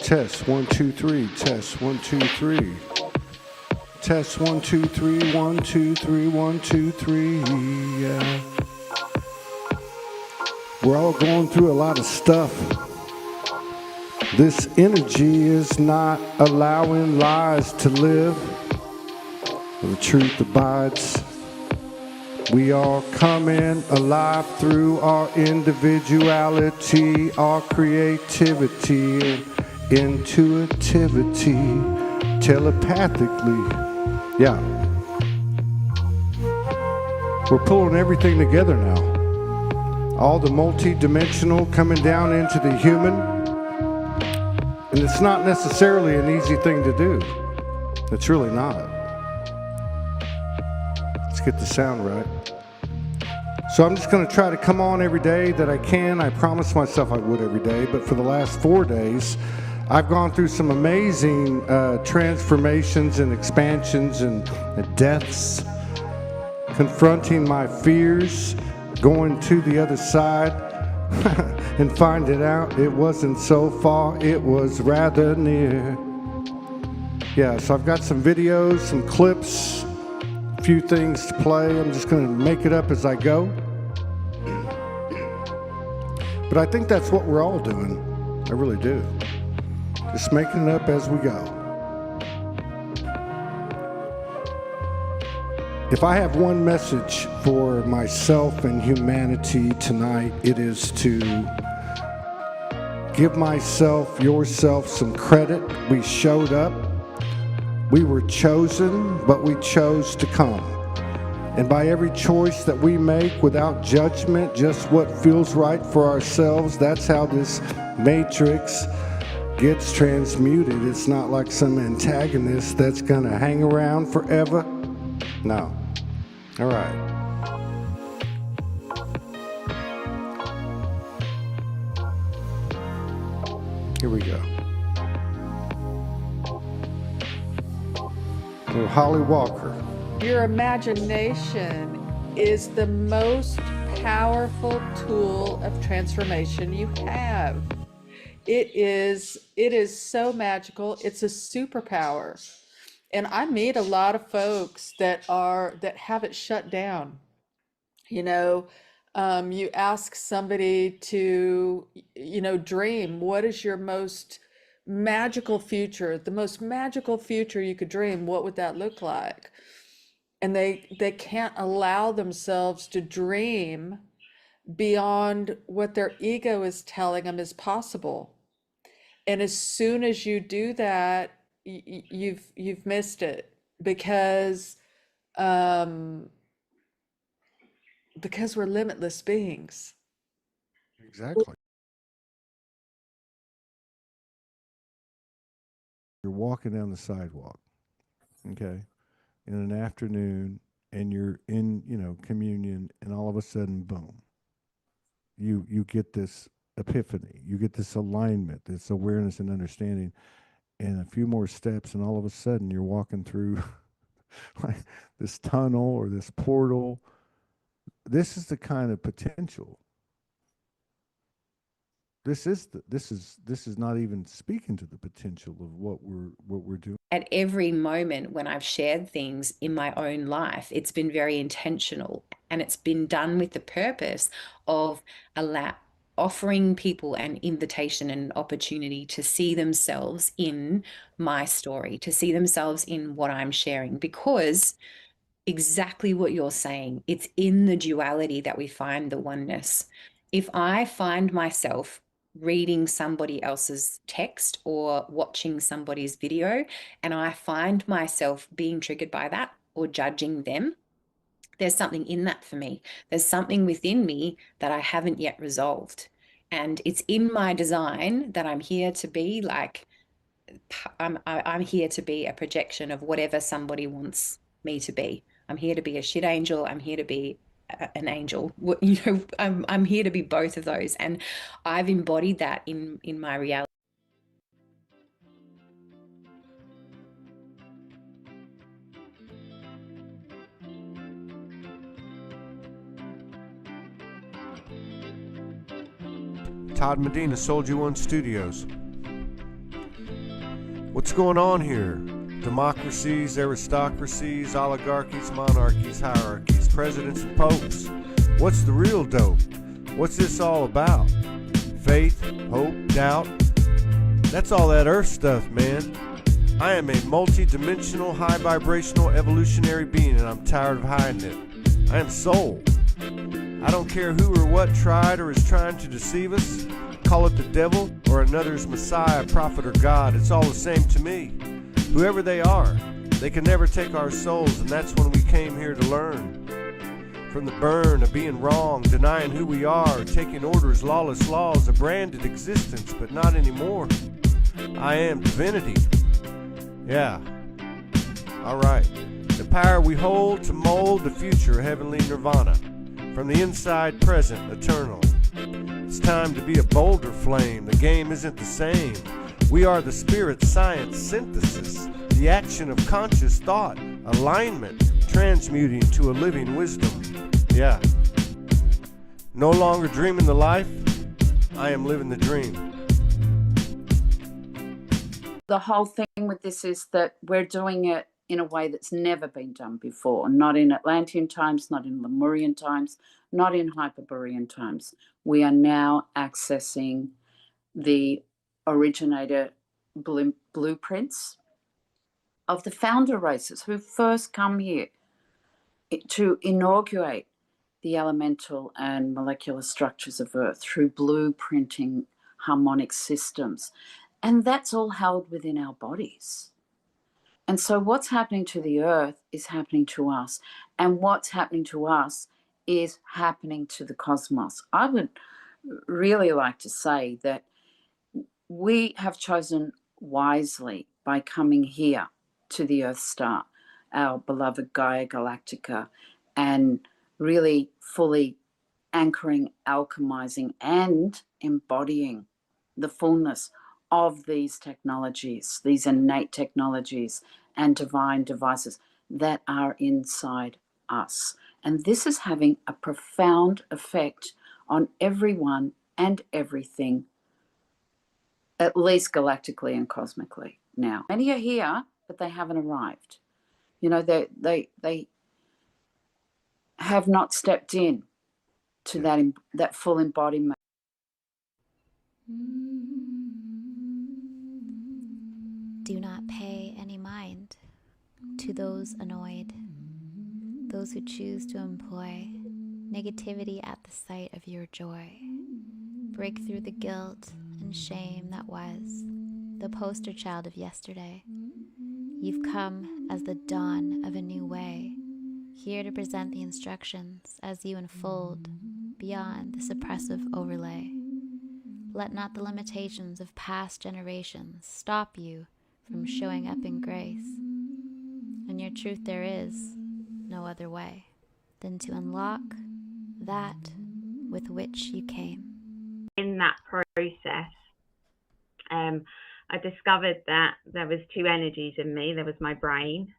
Test 1 2 3. Test 1 2 3. Test 1 2 3. 1 2 3. 1 2 3. Yeah. We're all going through a lot of stuff. This energy is not allowing lies to live. The truth abides. We are coming alive through our individuality, our creativity, and intuitivity, telepathically. Yeah. We're pulling everything together now. All the multi-dimensional coming down into the human. And it's not necessarily an easy thing to do. It's really not. Let's get the sound right. So I'm just going to try to come on every day that I can. I promised myself I would every day, but for the last 4 days, I've gone through some amazing transformations and expansions and deaths, confronting my fears, going to the other side, and finding out it wasn't so far, it was rather near. Yeah, so I've got some videos, some clips, a few things to play. I'm just going to make it up as I go. But I think that's what we're all doing. I really do. Just making it up as we go. If I have one message for myself and humanity tonight, it is to give myself, yourself some credit. We showed up. We were chosen, but we chose to come. And by every choice that we make without judgment, just what feels right for ourselves, that's how this matrix gets transmuted. It's not like some antagonist that's gonna hang around forever. No. All right. Here we go. So Holly Walker. Your imagination is the most powerful tool of transformation you have. It is so magical. It's a superpower. And I meet a lot of folks that have it shut down. You know, you ask somebody to, dream. What is your most magical future? The most magical future you could dream, what would that look like? And they can't allow themselves to dream beyond what their ego is telling them is possible. And as soon as you do that, you've missed it, because we're limitless beings. Exactly. You're walking down the sidewalk, okay, in an afternoon, and you're in, communion, and all of a sudden, boom, you get this epiphany, you get this alignment, this awareness and understanding, and a few more steps, and all of a sudden you're walking through like this tunnel or this portal. This is the kind of potential. This is not even speaking to the potential of what we're doing. At every moment when I've shared things in my own life, it's been very intentional, and it's been done with the purpose of offering people an invitation and an opportunity to see themselves in my story, to see themselves in what I'm sharing, because exactly what you're saying, it's in the duality that we find the oneness. If I find myself reading somebody else's text or watching somebody's video, and I find myself being triggered by that or judging them, there's something in that for me. There's something within me that I haven't yet resolved. And it's in my design that I'm here to be like, I'm here to be a projection of whatever somebody wants me to be. I'm here to be a shit angel. I'm here to be an angel. I'm here to be both of those, and I've embodied that in my reality. Todd Medina, Soulogy One Studios. What's going on here? Democracies, aristocracies, oligarchies, monarchies, hierarchies, presidents and popes. What's the real dope? What's this all about? Faith, hope, doubt? That's all that earth stuff, man. I am a multi-dimensional, high-vibrational, evolutionary being, and I'm tired of hiding it. I am soul. I don't care who or what tried or is trying to deceive us. Call it the devil or another's Messiah, prophet, or God. It's all the same to me. Whoever they are, they can never take our souls, and that's when we came here to learn. From the burn of being wrong, denying who we are, taking orders, lawless laws, a branded existence, but not anymore. I am divinity. Yeah. Alright. The power we hold to mold the future, heavenly nirvana. From the inside, present, eternal. It's time to be a bolder flame. The game isn't the same. We are the spirit science synthesis, the action of conscious thought, alignment, transmuting to a living wisdom. Yeah. No longer dreaming the life, I am living the dream. The whole thing with this is that we're doing it in a way that's never been done before, not in Atlantean times, not in Lemurian times, not in Hyperborean times. We are now accessing the originator blueprints of the founder races who first come here to inaugurate the elemental and molecular structures of Earth through blueprinting harmonic systems. And that's all held within our bodies. And so what's happening to the Earth is happening to us. And what's happening to us is happening to the cosmos. I would really like to say that we have chosen wisely by coming here to the Earth Star, our beloved Gaia Galactica, and really fully anchoring, alchemizing, and embodying the fullness of these technologies, these innate technologies and divine devices that are inside us. And this is having a profound effect on everyone and everything, at least galactically and cosmically now. Many are here, but they haven't arrived. You know, they have not stepped in to that full embodiment. Do not pay any mind to those annoyed, those who choose to employ negativity at the sight of your joy. Break through the guilt and shame that was, the poster child of yesterday. You've come as the dawn of a new way, here to present the instructions as you unfold beyond the suppressive overlay. Let not the limitations of past generations stop you from showing up in grace. In your truth there is no other way than to unlock that with which you came. In that process, I discovered that there was two energies in me. There was my brain,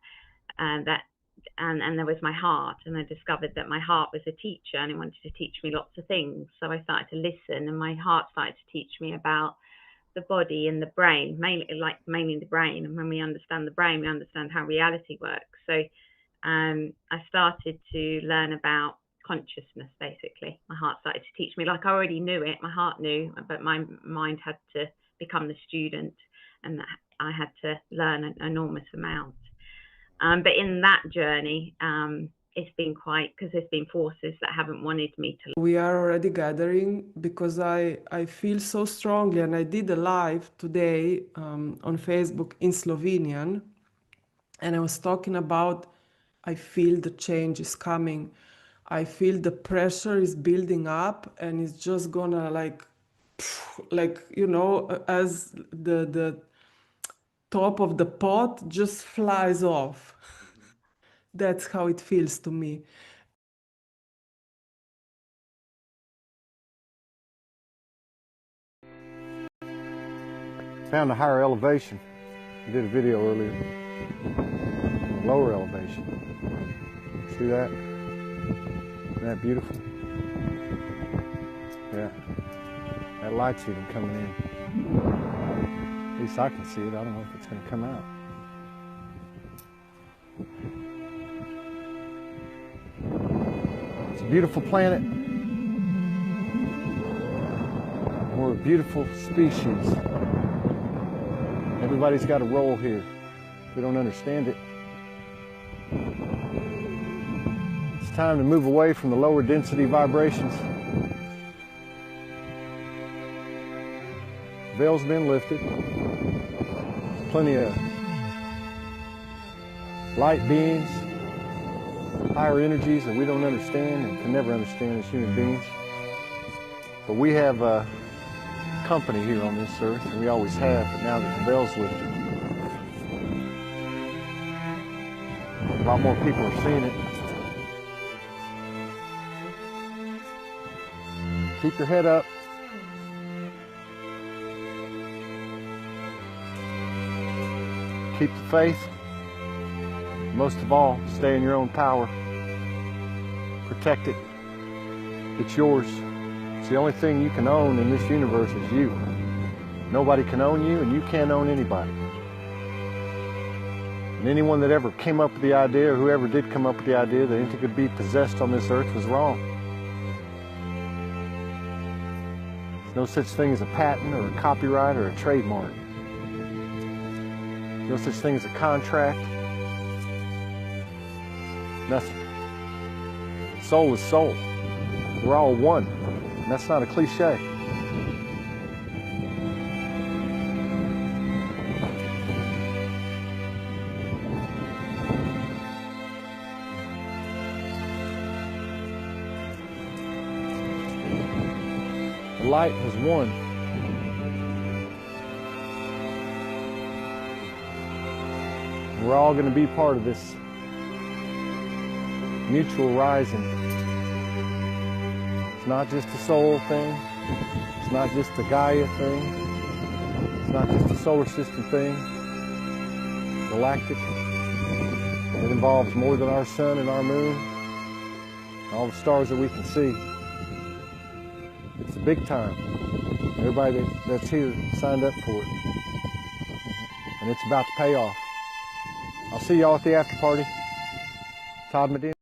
and there was my heart. And I discovered that my heart was a teacher and it wanted to teach me lots of things. So I started to listen, and my heart started to teach me about the body and the brain, mainly the brain. And when we understand the brain, we understand how reality works. So I started to learn about consciousness, basically. My heart started to teach me, like I already knew it, my heart knew, but my mind had to become the student, and I had to learn an enormous amount. But in that journey, it's been because there's been forces that haven't wanted me to. We are already gathering because I feel so strongly, and I did a live today on Facebook in Slovenian, and I was talking about I feel the change is coming. I feel the pressure is building up, and it's just gonna like you know, as the top of the pot just flies off. That's how it feels to me. Found a higher elevation. I did a video earlier. Lower elevation. See that? Isn't that beautiful? Yeah. That light's even coming in. At least I can see it. I don't know if it's going to come out. It's a beautiful planet. We're a beautiful species. Everybody's got a role here. We don't understand it. It's time to move away from the lower density vibrations. The veil's been lifted. There's plenty of light beings, higher energies that we don't understand and can never understand as human beings. But we have company here on this earth, and we always have, but now that the veil's lifted, a lot more people are seeing it. Keep your head up. Keep the faith. Most of all, stay in your own power. Protect it. It's yours. It's the only thing you can own in this universe is you. Nobody can own you, and you can't own anybody. And anyone that ever came up with the idea, or whoever did come up with the idea that anything could be possessed on this earth was wrong. There's no such thing as a patent or a copyright or a trademark. No such thing as a contract. Nothing. Soul is soul. We're all one. And that's not a cliche. The light has won. We're all going to be part of this mutual rising. It's not just a soul thing. It's not just a Gaia thing. It's not just a solar system thing. Galactic. It involves more than our sun and our moon, and all the stars that we can see. It's a big time. Everybody that's here signed up for it. And it's about to pay off. I'll see y'all at the after party. Todd Medina.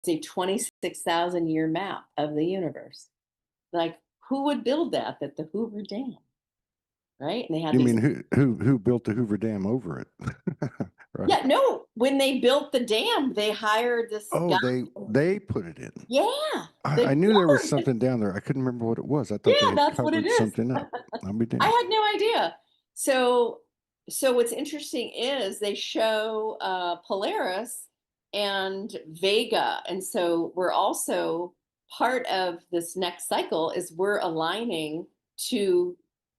a 26,000 year map of the universe. Like, who would build that? That the Hoover Dam, right? And they had You these. mean who built the Hoover Dam over it? Right. Yeah, no. When they built the dam, they hired this Oh, guy. they put it in. Yeah. I knew there was something down there. I couldn't remember what it was. I thought they Yeah, had that's what it covered is. something up. I'll be damned. I had no idea. So what's interesting is they show Polaris and Vega, and so we're also part of this next cycle is we're aligning to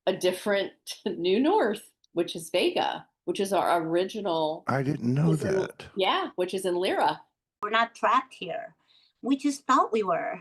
a different new north, which is Vega, which is our original. I didn't know is in- that. yeah, which is in Lyra. We're not trapped here. We just thought we were,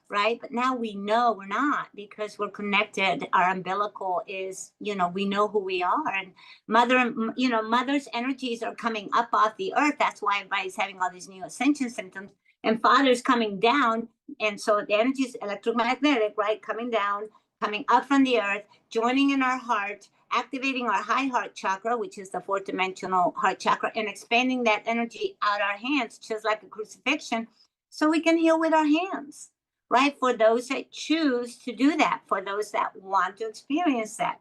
right? But now we know we're not because we're connected. Our umbilical is, we know who we are. And mother's energies are coming up off the earth. That's why everybody's having all these new ascension symptoms And Father's coming down. And so the energy is electromagnetic, right? Coming down, coming up from the earth, joining in our heart, activating our high heart chakra, which is the fourth dimensional heart chakra, and expanding that energy out our hands, just like a crucifixion, so we can heal with our hands, right? For those that choose to do that, for those that want to experience that.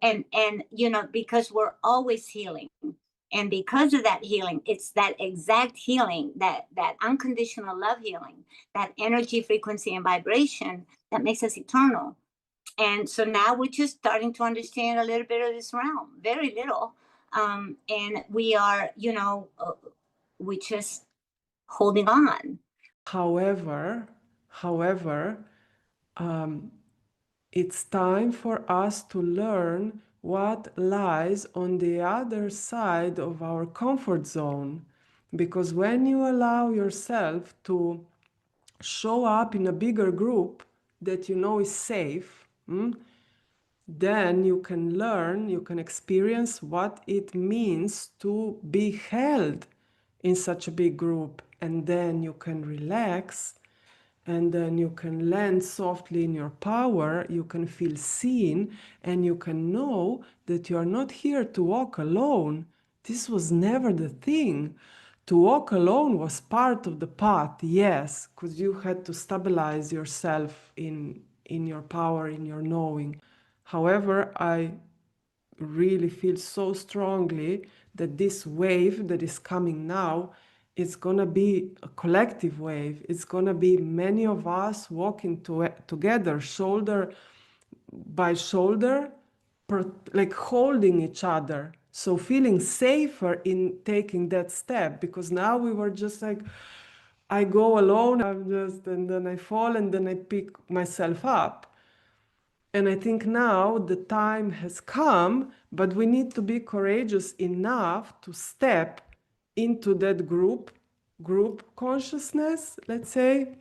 And because we're always healing. And because of that healing, it's that exact healing, that unconditional love healing, that energy, frequency, and vibration that makes us eternal. And so now we're just starting to understand a little bit of this realm, very little. And we are, we just holding on. However, it's time for us to learn what lies on the other side of our comfort zone. Because when you allow yourself to show up in a bigger group that you know is safe, then you can learn, you can experience what it means to be held in such a big group. And then you can relax, and then you can land softly in your power, you can feel seen, and you can know that you are not here to walk alone. This was never the thing. To walk alone was part of the path, yes, because you had to stabilize yourself in your power, in your knowing. However, I really feel so strongly that this wave that is coming now is going to be a collective wave. It's going to be many of us walking together, shoulder by shoulder, like holding each other. So feeling safer in taking that step, because now we were just like, I go alone, and then I fall, and then I pick myself up. And I think now the time has come, but we need to be courageous enough to step into that group consciousness, let's say.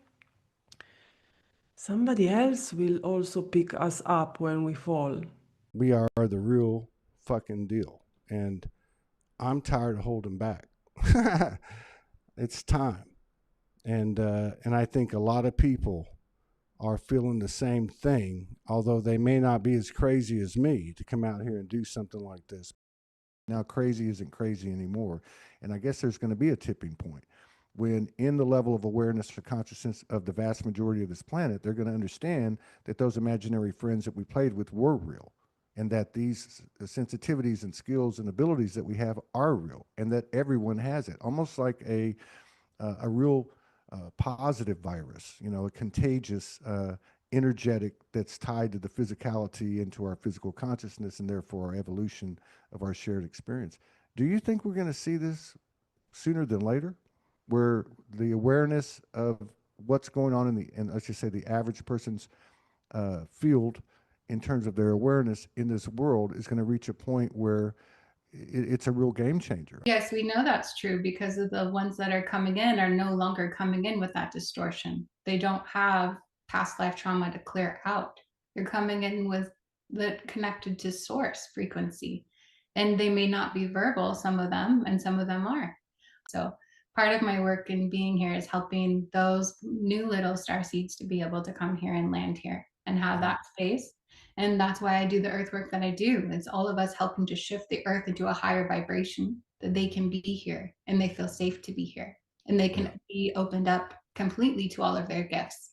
Somebody else will also pick us up when we fall. We are the real fucking deal. And I'm tired of holding back. It's time. And I think a lot of people are feeling the same thing, although they may not be as crazy as me to come out here and do something like this. Now, crazy isn't crazy anymore. And I guess there's going to be a tipping point when, in the level of awareness or consciousness of the vast majority of this planet, they're going to understand that those imaginary friends that we played with were real, and that these sensitivities and skills and abilities that we have are real, and that everyone has it, almost like a real positive virus, a contagious, energetic, that's tied to the physicality and to our physical consciousness, and therefore our evolution of our shared experience. Do you think we're going to see this sooner than later, where the awareness of what's going on in let's just say the average person's field, in terms of their awareness in this world, is going to reach a point where it's a real game changer? Yes, we know that's true, because of the ones that are coming in are no longer coming in with that distortion. They don't have past life trauma to clear out. They're coming in with the connected to source frequency, and they may not be verbal, some of them, and some of them are. So part of my work in being here is helping those new little star seeds to be able to come here and land here and have that space. And that's why I do the earth work that I do. It's all of us helping to shift the earth into a higher vibration, that they can be here and they feel safe to be here, and they can be opened up completely to all of their gifts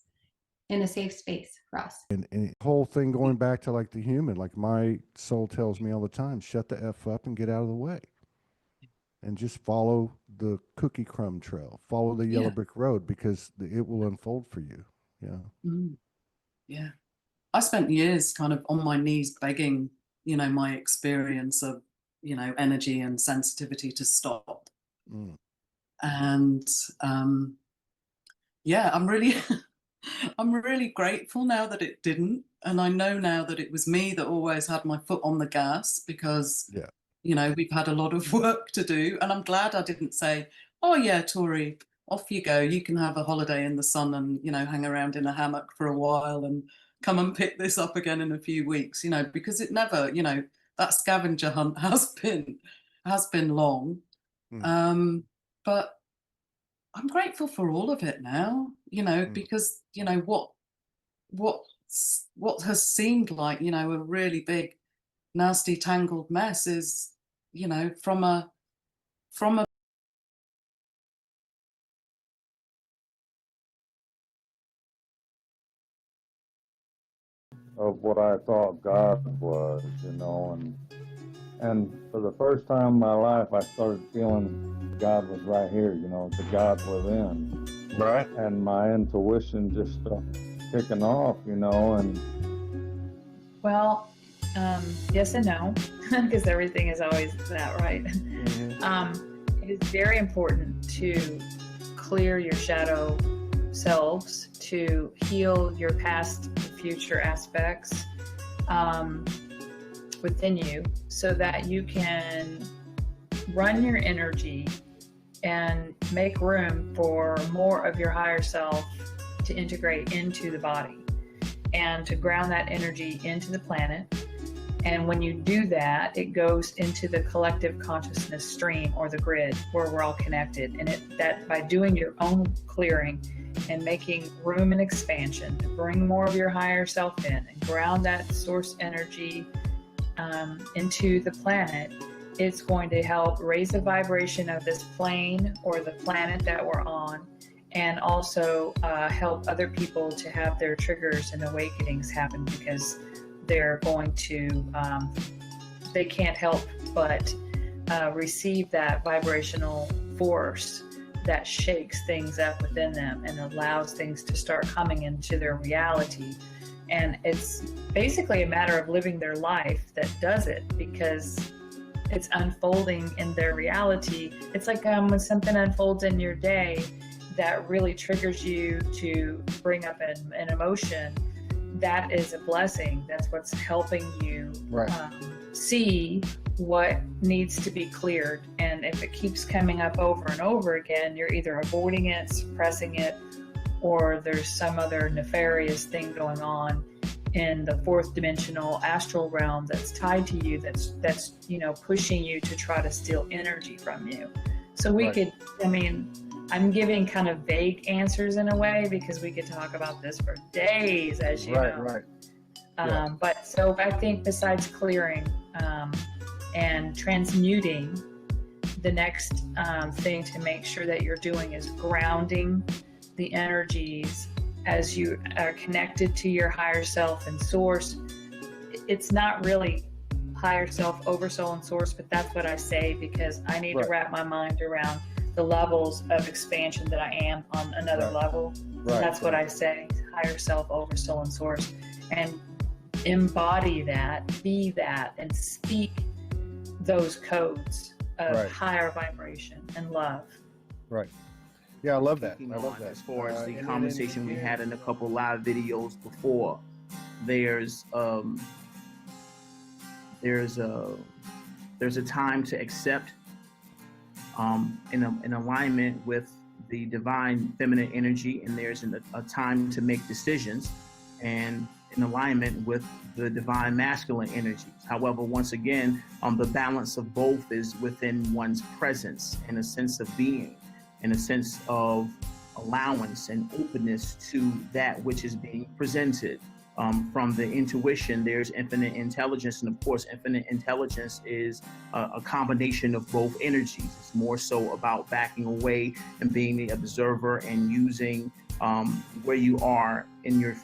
in a safe space for us. And the whole thing going back to like the human, like my soul tells me all the time, shut the F up and get out of the way. And just follow the cookie crumb trail, follow the yellow brick road, because it will unfold for you. Yeah. Yeah. I spent years kind of on my knees begging, my experience of, energy and sensitivity to stop. And I'm really, I'm really grateful now that it didn't. And I know now that it was me that always had my foot on the gas, because, we've had a lot of work to do. And I'm glad I didn't say, oh yeah, Tori, off you go. You can have a holiday in the sun and, hang around in a hammock for a while and come and pick this up again in a few weeks, because it never, that scavenger hunt has been long. But I'm grateful for all of it now, you know, because, you know, what has seemed like, you know, a really big, nasty, tangled mess is, you know, from a of what I thought God was, you know, and for the first time in my life, I started feeling God was right here, you know, the God within. Right. And my intuition just started kicking off, you know, and well, yes and no, because everything is always that, right? It is very important to clear your shadow selves, to heal your past and future aspects within you, so that you can run your energy and make room for more of your higher self to integrate into the body and to ground that energy into the planet. And when you do that, it goes into the collective consciousness stream, or the grid, where we're all connected. And that by doing your own clearing and making room and expansion to bring more of your higher self in and ground that source energy into the planet, it's going to help raise the vibration of this plane or the planet that we're on, and also help other people to have their triggers and awakenings happen, because they're going to, they can't help but receive that vibrational force that shakes things up within them and allows things to start coming into their reality. And it's basically a matter of living their life that does it, because it's unfolding in their reality. It's like when something unfolds in your day that really triggers you to bring up an emotion, that is a blessing. That's what's helping you see what needs to be cleared. And if it keeps coming up over and over again, you're either avoiding it, suppressing it, or there's some other nefarious thing going on in the fourth dimensional astral realm that's tied to you, that's you know, pushing you to try to steal energy from you. So we could, I mean, I'm giving kind of vague answers in a way, because we could talk about this for days, as you know. But so I think besides clearing and transmuting, the next thing to make sure that you're doing is grounding the energies as you are connected to your higher self and source. It's not really higher self, oversoul, and source, but that's what I say, because I need to wrap my mind around the levels of expansion that I am on another level. So that's what I say: higher self, oversoul, and source. And embody that, be that, and speak those codes of higher vibration and love. Right. Yeah, I love that. I love that. As far as the conversation we had in a couple live videos before, there's a time to accept, in alignment with the divine feminine energy, and there's a time to make decisions and in alignment with the divine masculine energies. However, once again, the balance of both is within one's presence, and a sense of being, and a sense of allowance and openness to that which is being presented. From the intuition, there's infinite intelligence, and of course, infinite intelligence is a combination of both energies. It's more so about backing away and being the observer, and using where you are in your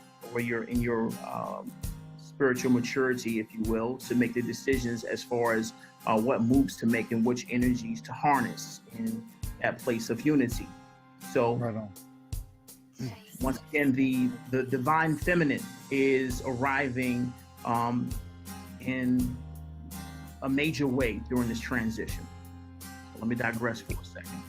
spiritual maturity, if you will, to make the decisions as far as what moves to make and which energies to harness in that place of unity. So once again, the divine feminine is arriving in a major way during this transition. Let me digress for a second.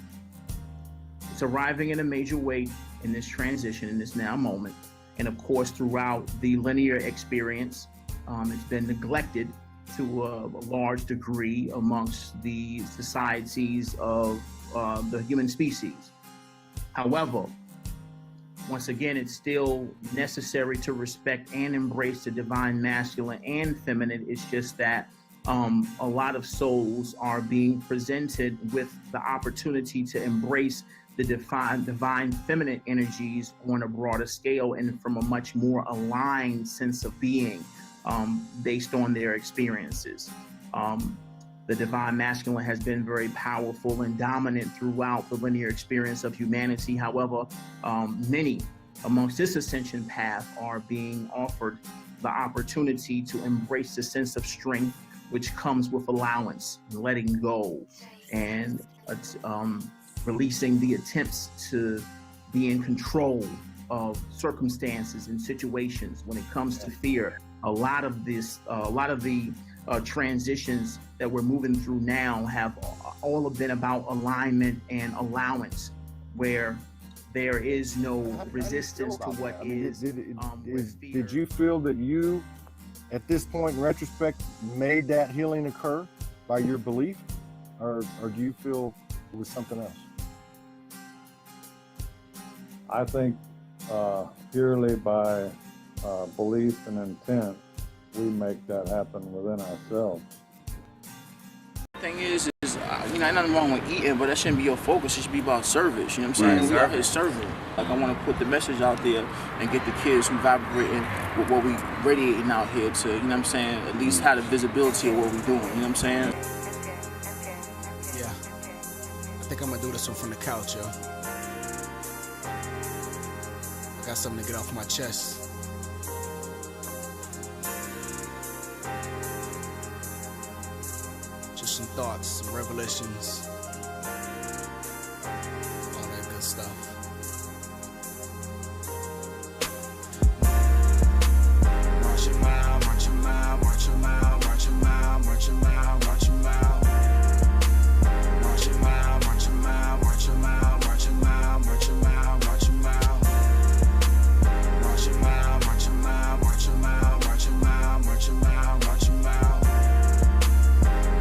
It's arriving in a major way in this transition, in this now moment. And of course, throughout the linear experience, it's been neglected to a large degree amongst the societies of the human species. However, once again, it's still necessary to respect and embrace the divine masculine and feminine. It's just that a lot of souls are being presented with the opportunity to embrace the divine feminine energies on a broader scale and from a much more aligned sense of being based on their experiences. The divine masculine has been very powerful and dominant throughout the linear experience of humanity. However, many amongst this ascension path are being offered the opportunity to embrace the sense of strength, which comes with allowance, letting go, and releasing the attempts to be in control of circumstances and situations. When it comes to fear, a lot of the transitions that we're moving through now have all been about alignment and allowance, where there is no resistance to what is. Did you feel that you, at this point in retrospect, made that healing occur by your belief, or do you feel it was something else? I think purely by belief and intent, we make that happen within ourselves. Thing is you know, ain't nothing wrong with eating, but that shouldn't be your focus. It should be about service. You know what I'm saying? We out here serving. Like, I want to put the message out there and get the kids who vibrating with what we radiating out here to, you know what I'm saying, at least have the visibility of what we're doing. You know what I'm saying? Yeah. I think I'm gonna do this one from the couch, yo. I got something to get off my chest. Just some thoughts, some revelations, all that good stuff. March your mile, march your mile, march your mile, march your mile, march your mile, march your mile. March your mile, march your mile, march your mile, march your mile, march your mile, march your mile. March your mile, march your mile, march your mile, march your mile, march your mile, march your mile.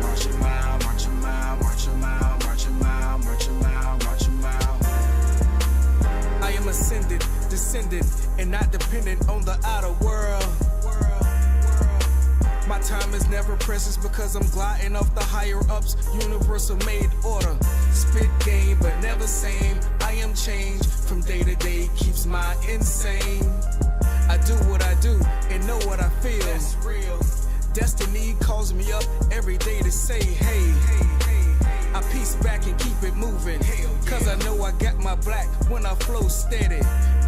March your mile, march your mile, march your mile, march your mile, march your mile, march your mile. I am ascended, descended, and not dependent on the outer world. My time is never precious because I'm gliding off the higher ups, universal made order. Spit game, but never same. I am changed from day to day, keeps my insane. I do what I do and know what I feel. That's real. Destiny calls me up every day to say, hey, I piece back and keep it moving. Cause I know I got my black when I flow steady.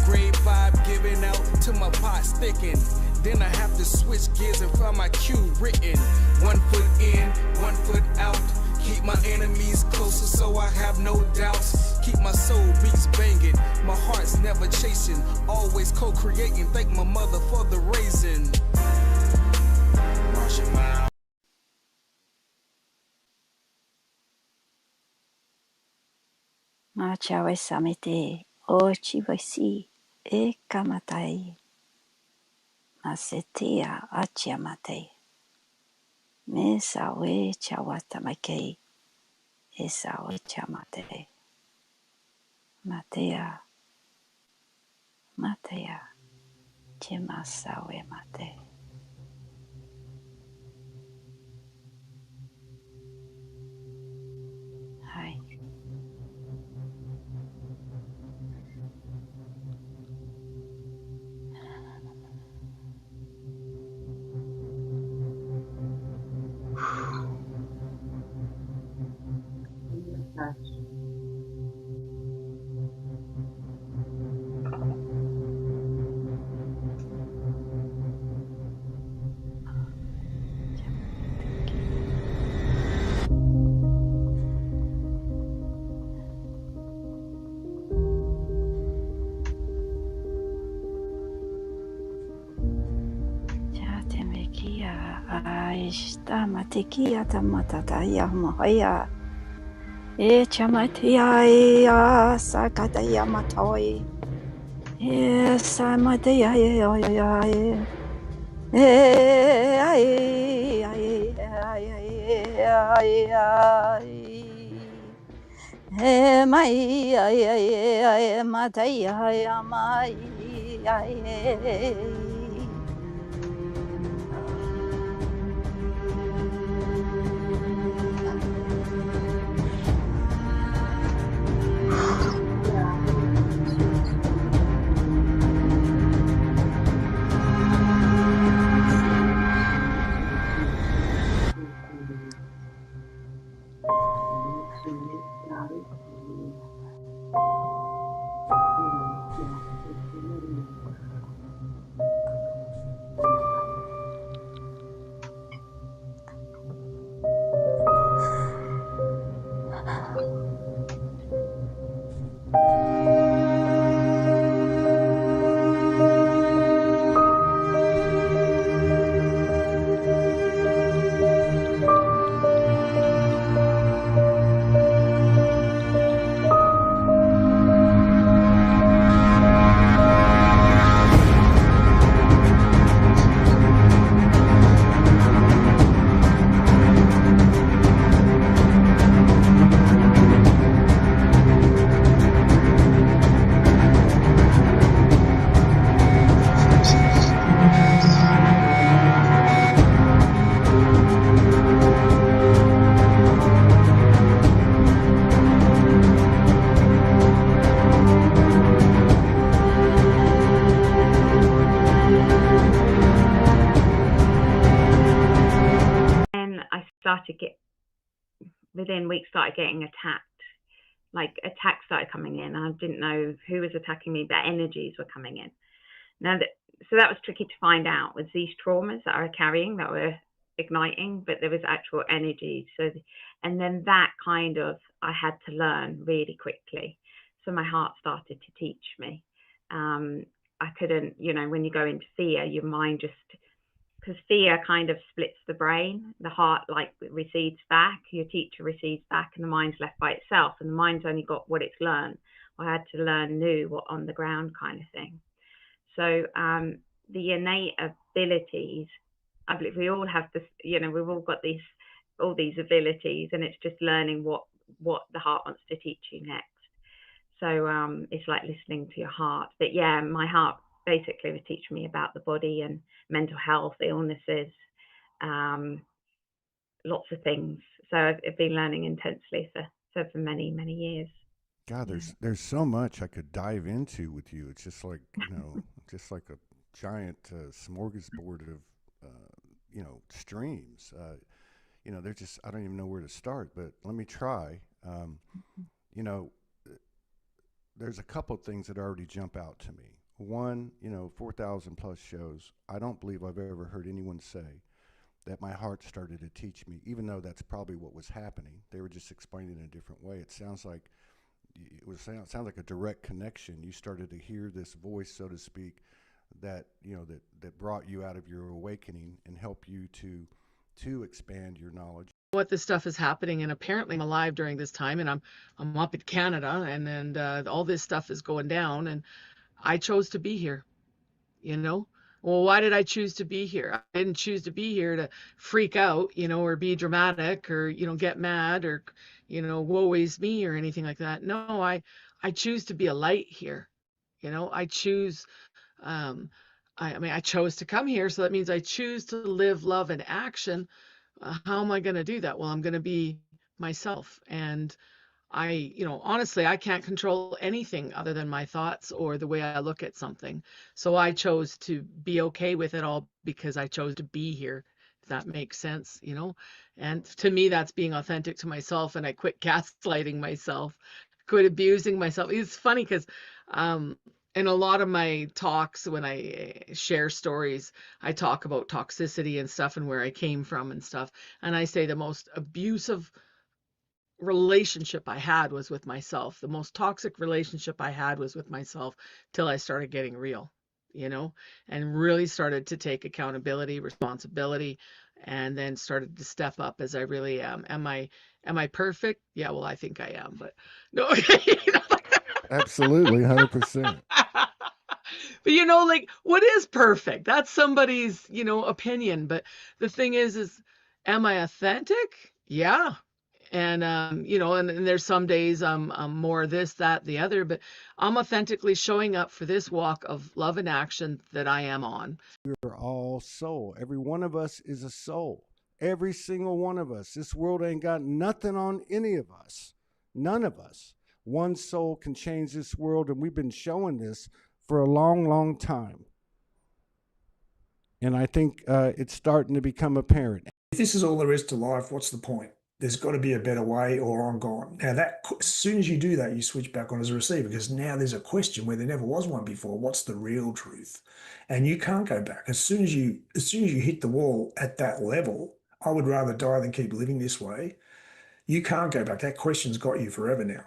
Great vibe giving out to my pot sticking. Then I have to switch gears and find my cue written. 1 foot in, 1 foot out. Keep my enemies closer so I have no doubts. Keep my soul beats banging. My heart's never chasing. Always co-creating. Thank my mother for the raising. March your mile. Machawe samete o chivasi e kamatai. Masetea achiamate. Mesawe chawatamake. Esawe chamate. Matea. Matea. Chemasawe mate. Hi. Aishta matikia tamatata ya mohaya. E chamatia ya sakata ya matoi. E samatia ya. E mai mataya ya mai. within weeks started getting attacked. Like attacks started coming in. I didn't know who was attacking me, but energies were coming in. So that was tricky to find out. Was these traumas that I was carrying that were igniting, but there was actual energy. And then that kind of I had to learn really quickly. So my heart started to teach me. I couldn't, when you go into fear, your mind just, because fear kind of splits the brain. The heart recedes back, your teacher recedes back, and the mind's left by itself. And the mind's only got what it's learned. I had to learn new, what on the ground kind of thing. So the innate abilities, I believe we all have this, we've all got all these abilities, and it's just learning what the heart wants to teach you next. So it's like listening to your heart. But yeah, my heart basically was teaching me about the body and mental health, illnesses, lots of things. So I've been learning intensely for many, many years. God, there's so much I could dive into with you. It's just like, just like a giant smorgasbord of, streams. They're just, I don't even know where to start, but let me try. There's a couple things that already jump out to me. One, 4,000 plus shows. I don't believe I've ever heard anyone say that my heart started to teach me, even though that's probably what was happening. They were just explaining it in a different way. It sounds like sounds like a direct connection. You started to hear this voice, so to speak, that that brought you out of your awakening and helped you to expand your knowledge. What this stuff is happening, and apparently I'm alive during this time, and I'm up in Canada, and all this stuff is going down, and I chose to be here. Well, why did I choose to be here? I didn't choose to be here to freak out, or be dramatic, or get mad, or woe is me, or anything like that. No, I choose to be a light here. I choose. I chose to come here, so that means I choose to live love and action. How am I going to do that? Well, I'm going to be myself, and honestly, I can't control anything other than my thoughts or the way I look at something. So I chose to be okay with it all because I chose to be here, if that makes sense, And to me, that's being authentic to myself, and I quit gaslighting myself, quit abusing myself. It's funny because in a lot of my talks, when I share stories, I talk about toxicity and stuff and where I came from and stuff. And I say the most abusive relationship I had was with myself. The most toxic relationship I had was with myself till I started getting real, and really started to take accountability, responsibility, and then started to step up as I really am. Am I perfect? Yeah, well, I think I am, but no. Absolutely, 100%. But what is perfect? That's somebody's, opinion. But the thing is am I authentic? Yeah. And and there's some days I'm more this, that, the other, but I'm authentically showing up for this walk of love and action that I am on. We're all soul. Every one of us is a soul. Every single one of us. This world ain't got nothing on any of us. None of us. One soul can change this world, and we've been showing this for a long, long time. And I think it's starting to become apparent. If this is all there is to life, what's the point? There's got to be a better way, or I'm gone. Now, as soon as you do that, you switch back on as a receiver, because now there's a question where there never was one before. What's the real truth? And you can't go back. As soon as you hit the wall at that level, I would rather die than keep living this way. You can't go back. That question's got you forever now.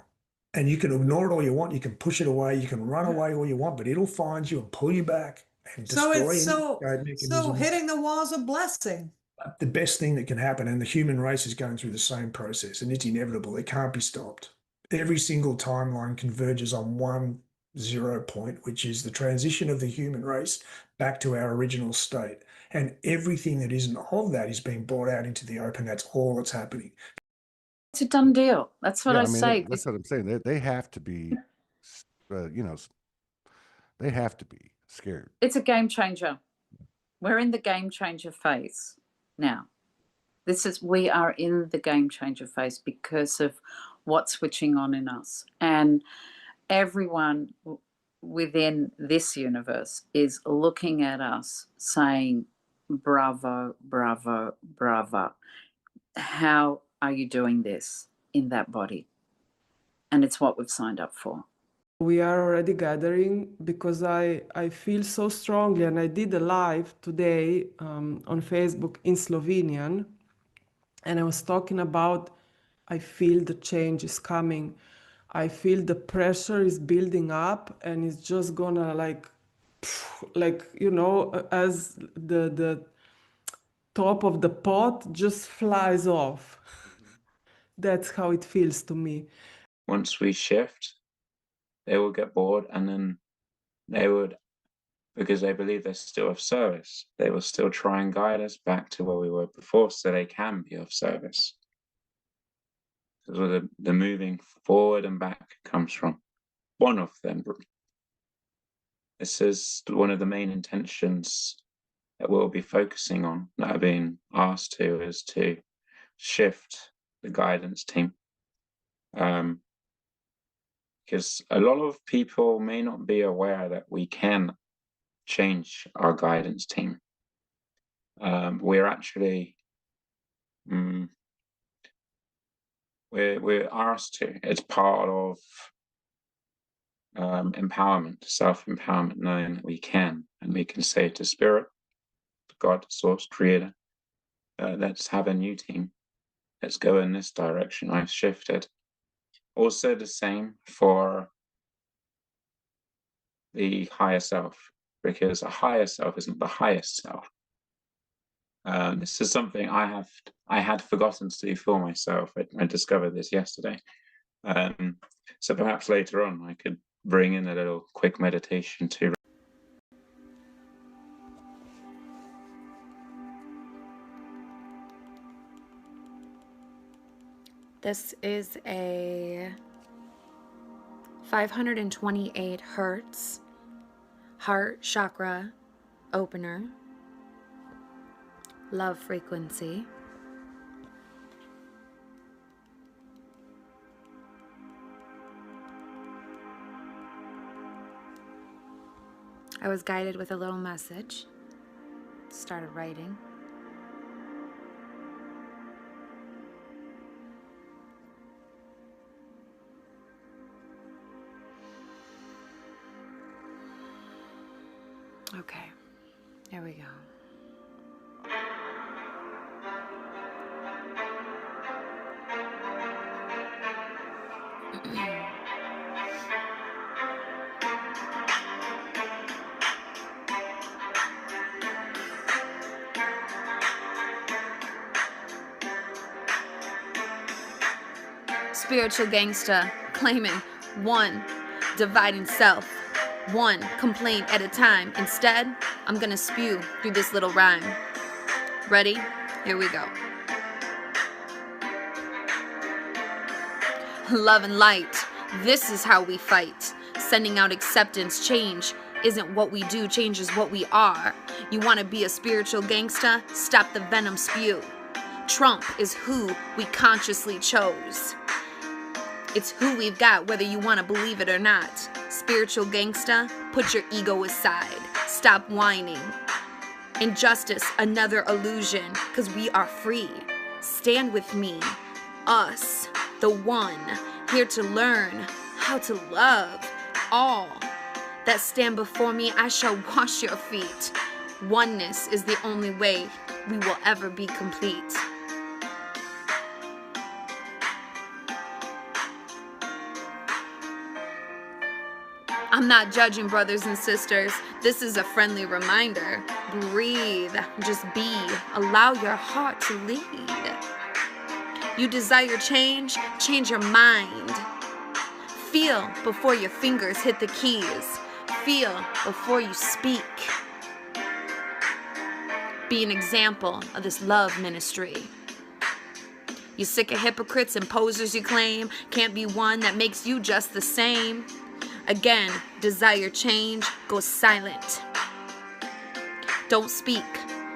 And you can ignore it all you want. You can push it away. You can run away all you want, but it'll find you and pull you back and destroy So mechanisms. hitting the wall is a blessing. The best thing that can happen, and the human race is going through the same process, and it's inevitable. It can't be stopped. Every single timeline converges on one 0 point, which is the transition of the human race back to our original state. And everything that isn't of that is being brought out into the open. That's all that's happening. It's a done deal. That's what I say. That's what I'm saying. They have to be, they have to be scared. It's a game changer. We're in the game changer phase now. We are in the game changer phase because of what's switching on in us. And everyone within this universe is looking at us saying, bravo, bravo, bravo. How are you doing this in that body? And it's what we've signed up for. We are already gathering because I feel so strongly, and I did a live today on Facebook in Slovenian, and I was talking about I feel the change is coming. I feel the pressure is building up, and it's just gonna like you know, as the top of the pot just flies off. That's how it feels to me. Once we shift, they will get bored, and then they would, because they believe they're still of service, they will still try and guide us back to where we were before so they can be of service. That's where the moving forward and back comes from. One of them. This is one of the main intentions that we'll be focusing on, that I've been asked to, is to shift the guidance team. Because a lot of people may not be aware that we can change our guidance team. We're actually we're asked to. It's part of empowerment, self-empowerment, knowing that we can, and we can say to Spirit, God, Source, Creator, let's have a new team. Let's go in this direction. I've shifted. Also the same for the higher self, because a higher self isn't the highest self. This is something I had forgotten to do for myself. I discovered this yesterday. So perhaps later on I could bring in a little quick meditation to. This is a 528 hertz heart chakra opener, love frequency. I was guided with a little message. Started writing. Okay, there we go. Spiritual gangsta claiming 1, dividing self, 1 complaint at a time. Instead, I'm gonna spew through this little rhyme. Ready? Here we go. Love and light, this is how we fight. Sending out acceptance, change isn't what we do, change is what we are. You wanna be a spiritual gangsta? Stop the venom spew. Trump is who we consciously chose. It's who we've got, whether you want to believe it or not. Spiritual gangsta, put your ego aside. Stop whining. Injustice, another illusion, because we are free. Stand with me, us, the one, here to learn how to love all that stand before me. I shall wash your feet. Oneness is the only way we will ever be complete. I'm not judging, brothers and sisters. This is a friendly reminder. Breathe, just be. Allow your heart to lead. You desire change? Change your mind. Feel before your fingers hit the keys. Feel before you speak. Be an example of this love ministry. You sick of hypocrites and posers you claim? Can't be one that makes you just the same. Again, desire change, go silent. Don't speak,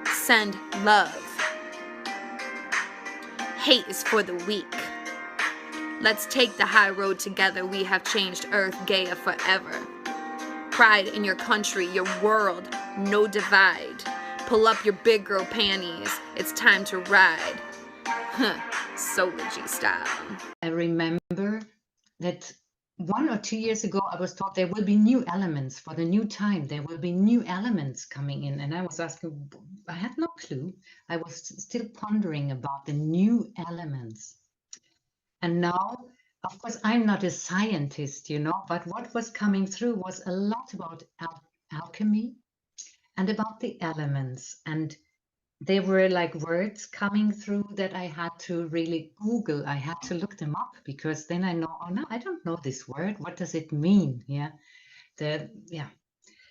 send love. Hate is for the weak. Let's take the high road together. We have changed Earth, Gaia forever. Pride in your country, your world, no divide. Pull up your big girl panties, it's time to ride. Soulogy style. I remember that 1 or 2 years ago, I was taught there will be new elements for the new time. There will be new elements coming in. And I was asking, I had no clue. I was still pondering about the new elements. And now, of course, I'm not a scientist, but what was coming through was a lot about alchemy and about the elements. And there were like words coming through that I had to really Google. I had to look them up because then I know, oh no, I don't know this word. What does it mean?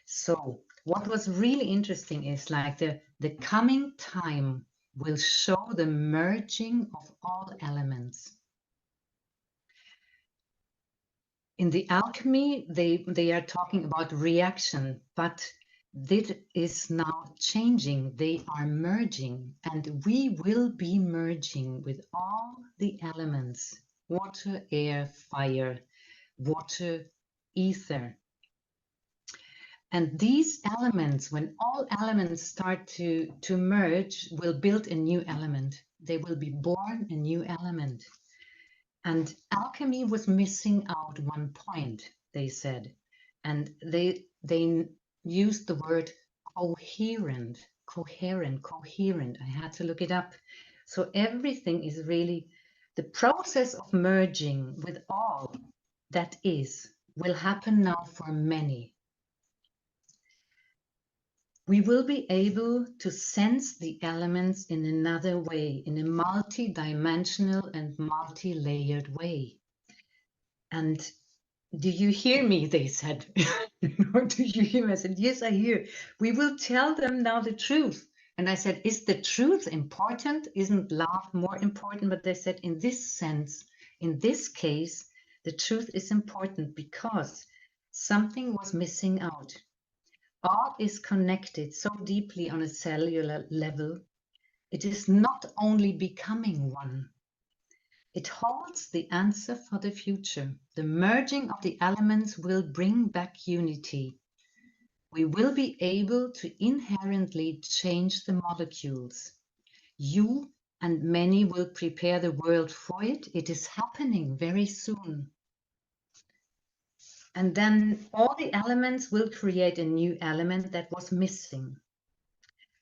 So what was really interesting is like the coming time will show the merging of all elements. In the alchemy, they are talking about reaction, but this is now changing. They are merging, and we will be merging with all the elements: water, air, fire, water, ether. And these elements, when all elements start to merge, will build a new element. They will be born a new element. And alchemy was missing out one point, they said. And they used the word coherent. I had to look it up. So everything is really the process of merging with all that will happen now for many. We will be able to sense the elements in another way, in a multi-dimensional and multi-layered way. And do you hear me? They said. Do you hear me? I said, yes, I hear. We will tell them now the truth. And I said, is the truth important? Isn't love more important? But they said, in this sense, in this case, the truth is important because something was missing out. All is connected so deeply on a cellular level. It is not only becoming one. It holds the answer for the future. The merging of the elements will bring back unity. We will be able to inherently change the molecules. You and many will prepare the world for it. It is happening very soon. And then all the elements will create a new element that was missing.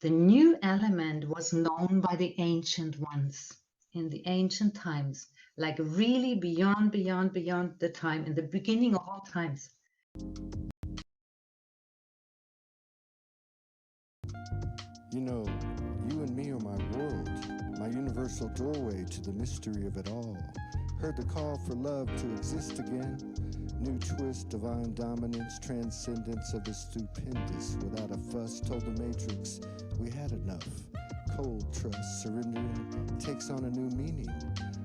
The new element was known by the ancient ones in the ancient times, like really beyond the time, in the beginning of all times. You know, you and me are my world, my universal doorway to the mystery of it all. Heard the call for love to exist again. New twist, divine dominance, transcendence of the stupendous. Without a fuss, told the Matrix we had enough. Cold trust, surrendering, takes on a new meaning.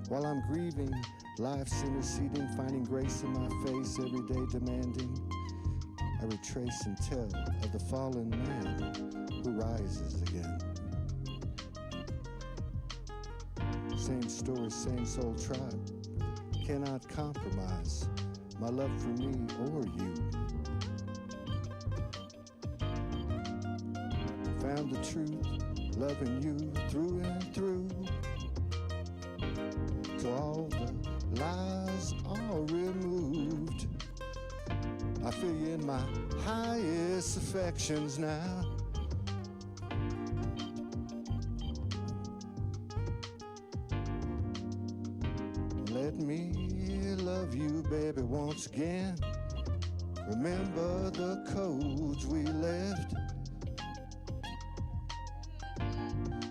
While I'm grieving, life's interceding, finding grace in my face, every day demanding. I retrace and tell of the fallen man who rises again. Same story, same soul tribe. Cannot compromise my love for me or you. Found the truth, loving you through and through. So all the lies are removed. I feel you in my highest affections now. Let me love you, baby, once again. Remember the codes we left.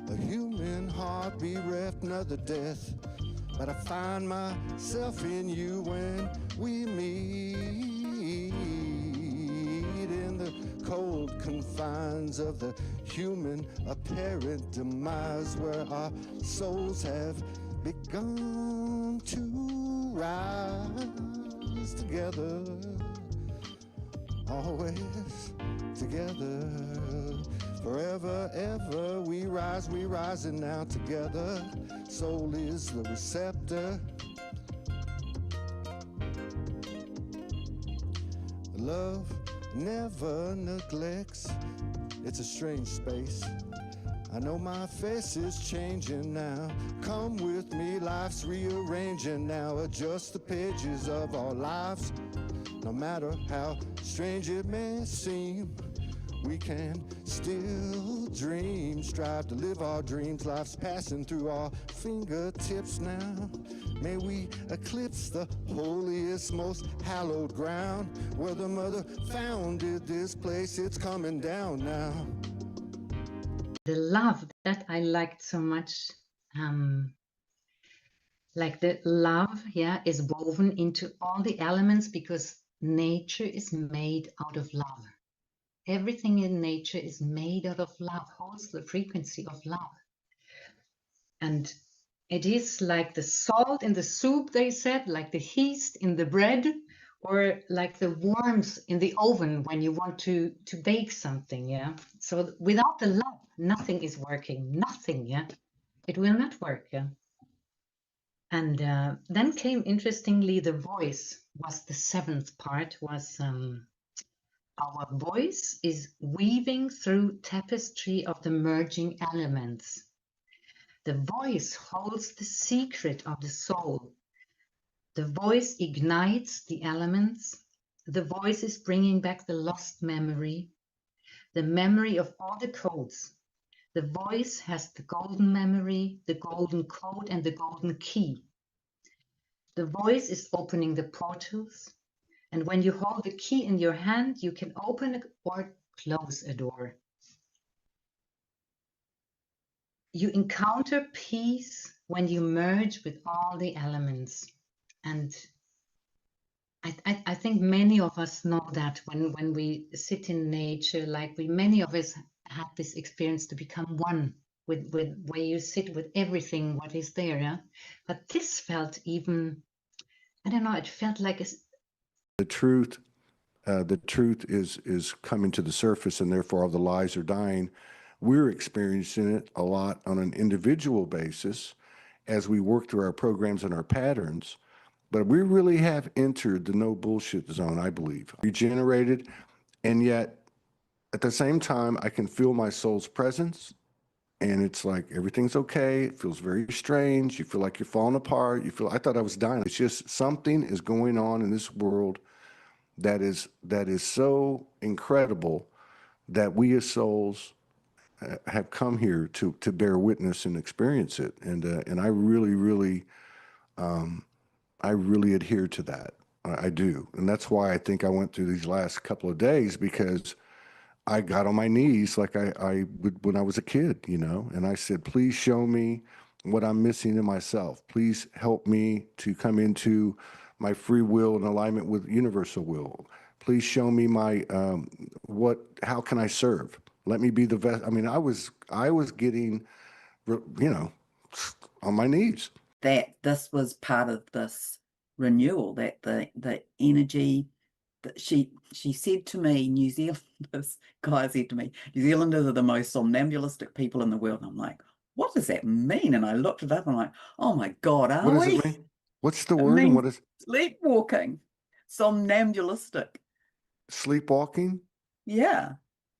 A human heart bereft, another death. But I find myself in you when we meet in the cold confines of the human apparent demise, where our souls have begun to rise together, always together, forever, ever. We rising now together. Soul is the receptor. Love never neglects. It's a strange space. I know my face is changing now. Come with me, life's rearranging now. Adjust the pages of our lives. No matter how strange it may seem, we can still dream. Strive to live our dreams. Life's passing through our fingertips now. May we eclipse the holiest, most hallowed ground. Where the mother founded this place, it's coming down now. The love that I liked so much, like the love, yeah, is woven into all the elements because nature is made out of love. Everything in nature is made out of love, holds the frequency of love. And it is like the salt in the soup, they said, like the yeast in the bread, or like the worms in the oven when you want to bake something, yeah? So without the love, nothing is working, nothing, yeah? It will not work, yeah? And then came, interestingly, the voice was the seventh part, was our voice is weaving through tapestry of the merging elements. The voice holds the secret of the soul. The voice ignites the elements. The voice is bringing back the lost memory, the memory of all the codes. The voice has the golden memory, the golden code, and the golden key. The voice is opening the portals. And when you hold the key in your hand, you can open or close a door. You encounter peace when you merge with all the elements. And I think many of us know that when we sit in nature, like many of us have this experience to become one with where you sit with everything what is there, yeah? But this felt even, I don't know, it felt like The truth is coming to the surface, and therefore all the lies are dying. We're experiencing it a lot on an individual basis as we work through our programs and our patterns. But we really have entered the no bullshit zone, I believe. Regenerated, and yet at the same time, I can feel my soul's presence, and it's like everything's okay. It feels very strange. You feel like you're falling apart. I thought I was dying. It's just something is going on in this world that is so incredible that we as souls have come here to bear witness and experience it. And I really adhere to that. I do. And that's why I think I went through these last couple of days, because I got on my knees like I would when I was a kid, and I said, please show me what I'm missing in myself. Please help me to come into my free will in alignment with universal will. Please show me my, how can I serve? Let me be the best. I mean, I was getting, on my knees. That this was part of this renewal, that the energy that she said to me, New Zealanders, guy said to me, New Zealanders are the most somnambulistic people in the world. And I'm like, what does that mean? And I looked it up and I'm like, oh my God, are we? What does it mean? What's the It word and means what is sleepwalking, somnambulistic. sleepwalking? Yeah.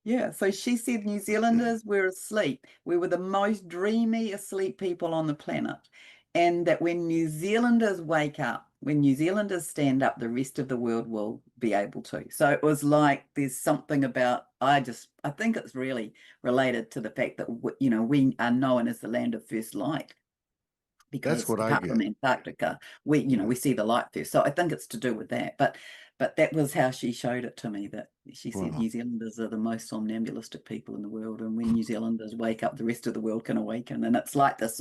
Yeah. So she said New Zealanders were asleep. We were the most dreamy asleep people on the planet. And that when New Zealanders wake up, when New Zealanders stand up, the rest of the world will be able to. So it was like there's something about, I think it's really related to the fact that, we are known as the land of first light. Because apart from Antarctica, we see the light first. So I think it's to do with that. But that was how she showed it to me, that she said New Zealanders are the most somnambulistic people in the world. And when New Zealanders wake up, the rest of the world can awaken. And it's like this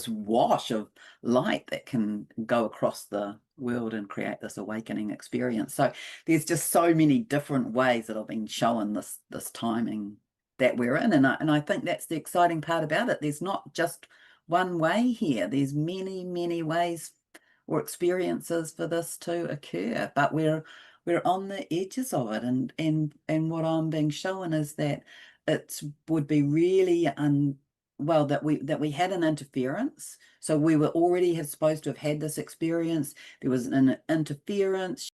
wash of light that can go across the world and create this awakening experience. So there's just so many different ways that I've been shown this timing that we're in. And I think that's the exciting part about it. There's not just one way here. There's many, many ways or experiences for this to occur, but we're on the edges of it. And what I'm being shown is that it would be really that we had an interference. So we were already supposed to have had this experience. There was an interference.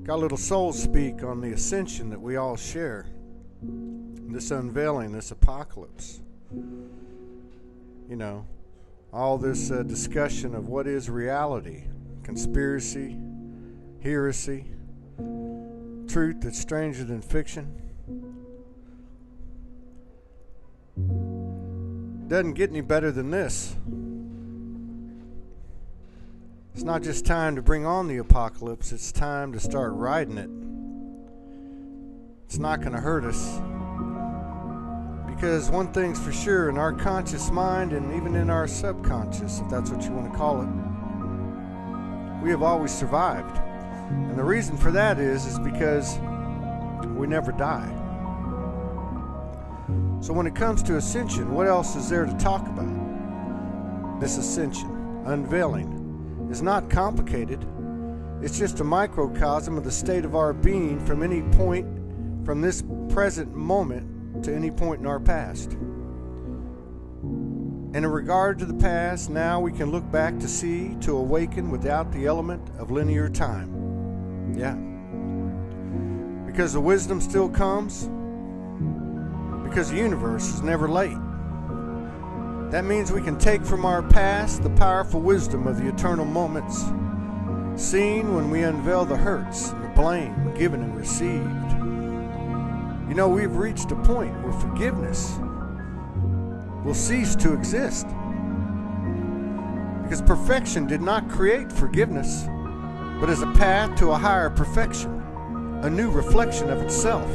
Got a little soul speak on the ascension that we all share. This unveiling, this apocalypse. You know, all this discussion of what is reality, conspiracy, heresy, truth that's stranger than fiction. Doesn't get any better than this. It's not just time to bring on the apocalypse, it's time to start riding it. It's not going to hurt us. Because one thing's for sure, in our conscious mind and even in our subconscious, if that's what you want to call it, we have always survived. And the reason for that is because we never die. So when it comes to ascension, what else is there to talk about? This ascension, unveiling, is not complicated. It's just a microcosm of the state of our being from any point, from this present moment to any point in our past. And in regard to the past, now we can look back to see, to awaken without the element of linear time. Yeah. Because the wisdom still comes. Because the universe is never late. That means we can take from our past the powerful wisdom of the eternal moments, seen when we unveil the hurts and the blame given and received. You know, we've reached a point where forgiveness will cease to exist. Because perfection did not create forgiveness, but as a path to a higher perfection, a new reflection of itself,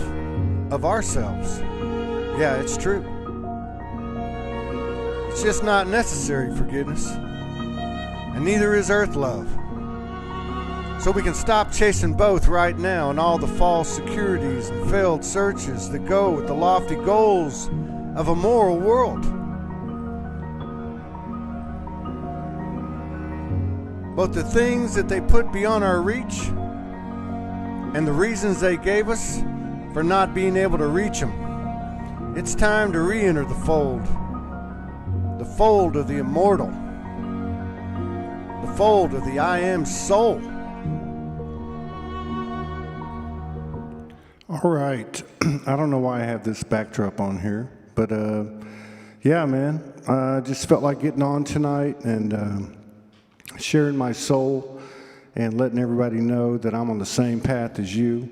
of ourselves. Yeah, it's true. It's just not necessary forgiveness, and neither is earth love. So we can stop chasing both right now and all the false securities and failed searches that go with the lofty goals of a moral world. Both the things that they put beyond our reach and the reasons they gave us for not being able to reach them. It's time to re-enter the fold of the immortal, the fold of the I Am soul. All right. I don't know why I have this backdrop on here, but yeah, man, I just felt like getting on tonight and sharing my soul and letting everybody know that I'm on the same path as you.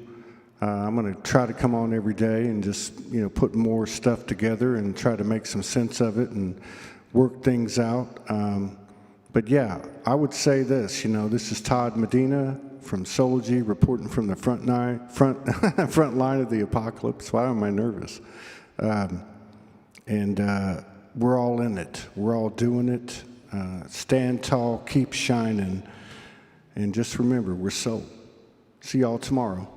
I'm going to try to come on every day and just, put more stuff together and try to make some sense of it and work things out. But yeah, I would say this, this is Todd Medina from Soulogy reporting from the front line of the apocalypse. Why am I nervous? And we're all in it. We're all doing it. Stand tall, keep shining, and just remember, we're soul. See y'all tomorrow.